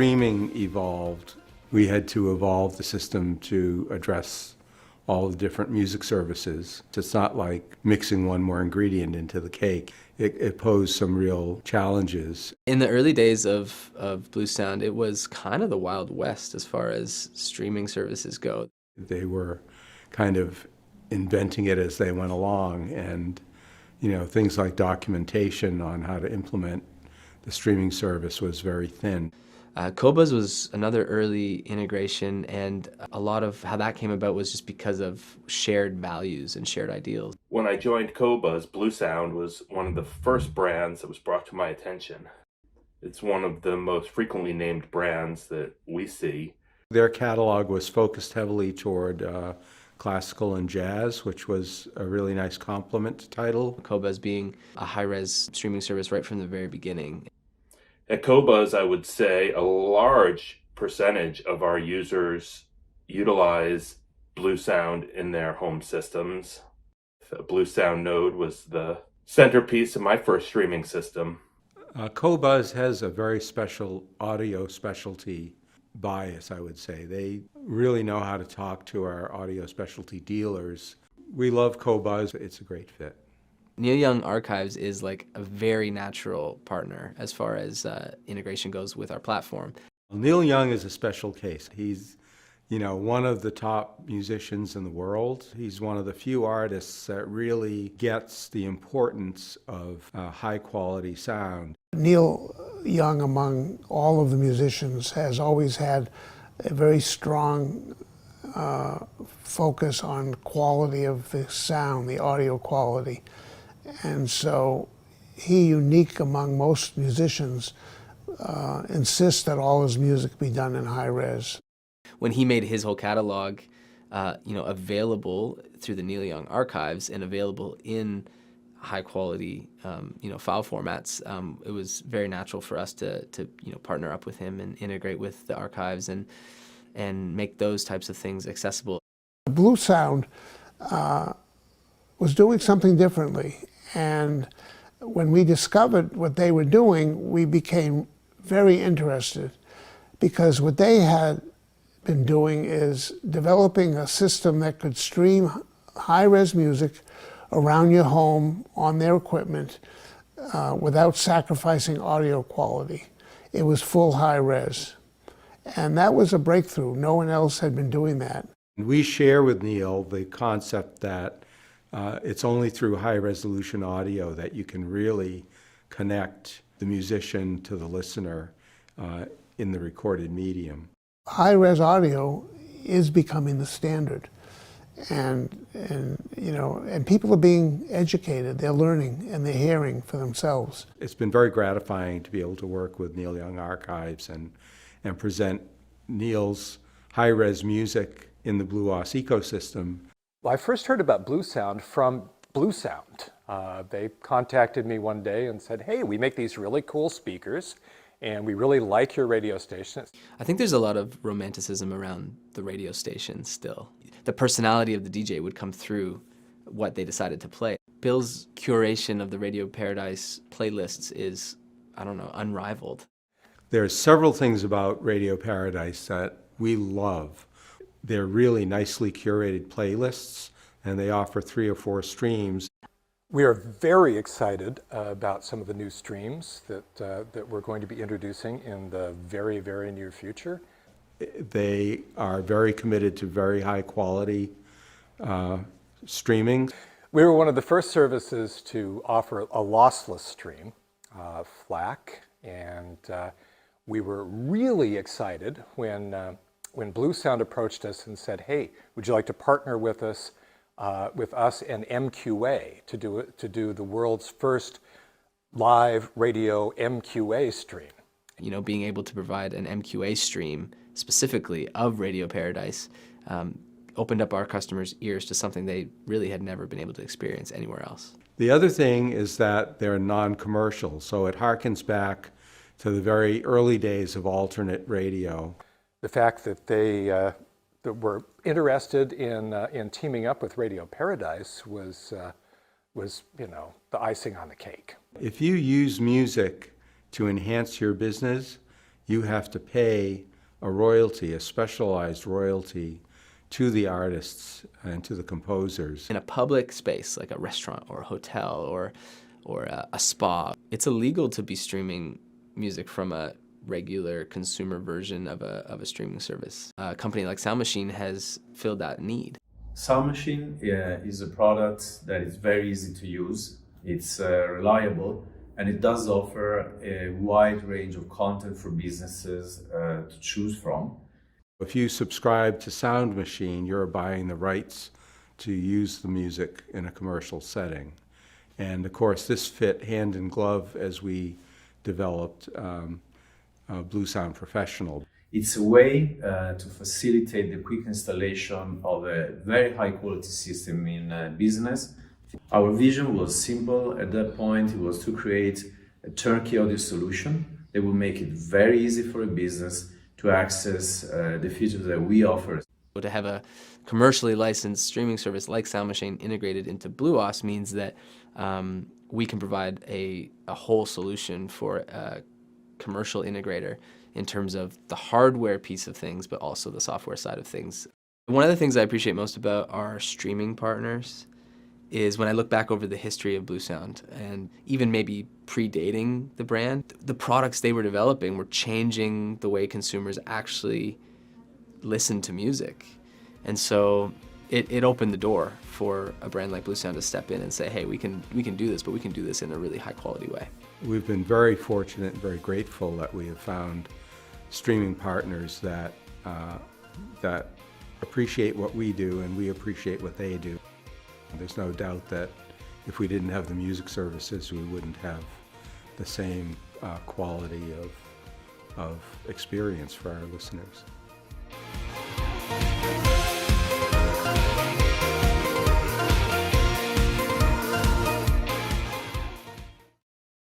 streaming evolved, we had to evolve the system to address all the different music services. It's not like mixing one more ingredient into the cake. It posed some real challenges. In the early days of Bluesound, it was kind of the Wild West as far as streaming services go. They were kind of inventing it as they went along, and things like documentation on how to implement the streaming service was very thin. Qobuz was another early integration, and a lot of how that came about was just because of shared values and shared ideals. When I joined Qobuz, Bluesound was one of the first brands that was brought to my attention. It's one of the most frequently named brands that we see. Their catalog was focused heavily toward classical and jazz, which was a really nice complement to Tidal. Qobuz being a high-res streaming service right from the very beginning. At Qobuz, I would say a large percentage of our users utilize Bluesound in their home systems. The Bluesound node was the centerpiece of my first streaming system. Qobuz has a very special audio specialty bias, I would say. They really know how to talk to our audio specialty dealers. We love Qobuz. It's a great fit. Neil Young Archives is like a very natural partner as far as integration goes with our platform. Neil Young is a special case. He's, one of the top musicians in the world. He's one of the few artists that really gets the importance of high quality sound. Neil Young, among all of the musicians, has always had a very strong focus on quality of the sound, the audio quality. And so he, unique among most musicians, insists that all his music be done in high res. When he made his whole catalog, available through the Neil Young Archives and available in high quality, file formats, it was very natural for us to partner up with him and integrate with the archives and make those types of things accessible. Bluesound was doing something differently. And when we discovered what they were doing, we became very interested, because what they had been doing is developing a system that could stream high-res music around your home on their equipment without sacrificing audio quality. It was full high-res. And that was a breakthrough. No one else had been doing that. We share with Neil the concept that it's only through high-resolution audio that you can really connect the musician to the listener in the recorded medium. High-res audio is becoming the standard, and people are being educated. They're learning and they're hearing for themselves. It's been very gratifying to be able to work with Neil Young Archives and present Neil's high-res music in the BlueOS ecosystem. Well, I first heard about Bluesound from Bluesound. They contacted me one day and said, hey, we make these really cool speakers, and we really like your radio station. I think there's a lot of romanticism around the radio station still. The personality of the DJ would come through what they decided to play. Bill's curation of the Radio Paradise playlists is, unrivaled. There's several things about Radio Paradise that we love. They're really nicely curated playlists, and they offer 3 or 4 streams. We are very excited about some of the new streams that we're going to be introducing in the very, very near future. They are very committed to very high quality streaming. We were one of the first services to offer a lossless stream, FLAC, and we were really excited when Bluesound approached us and said, hey, would you like to partner with us and MQA to do the world's first live radio MQA stream? Being able to provide an MQA stream specifically of Radio Paradise opened up our customers' ears to something they really had never been able to experience anywhere else. The other thing is that they're non-commercial, so it harkens back to the very early days of alternate radio. The fact that they that were interested in teaming up with Radio Paradise was the icing on the cake. If you use music to enhance your business, you have to pay a royalty, a specialized royalty, to the artists and to the composers. In a public space like a restaurant or a hotel or a spa, it's illegal to be streaming music from a regular consumer version of a streaming service. A company like Sound Machine has filled that need. Sound Machine is a product that is very easy to use. It's reliable, and it does offer a wide range of content for businesses to choose from. If you subscribe to Sound Machine, you're buying the rights to use the music in a commercial setting. And of course, this fit hand in glove as we developed Bluesound Professional. It's a way to facilitate the quick installation of a very high quality system in business. Our vision was simple at that point. It was to create a turnkey audio solution that will make it very easy for a business to access the features that we offer. To have a commercially licensed streaming service like Sound Machine integrated into BlueOS means that we can provide a whole solution for a commercial integrator in terms of the hardware piece of things, but also the software side of things. One of the things I appreciate most about our streaming partners is when I look back over the history of Bluesound and even maybe predating the brand, the products they were developing were changing the way consumers actually listen to music. And so it opened the door for a brand like Bluesound to step in and say, hey, we can do this, but we can do this in a really high quality way. We've been very fortunate and very grateful that we have found streaming partners that appreciate what we do and we appreciate what they do. There's no doubt that if we didn't have the music services, we wouldn't have the same quality of experience for our listeners.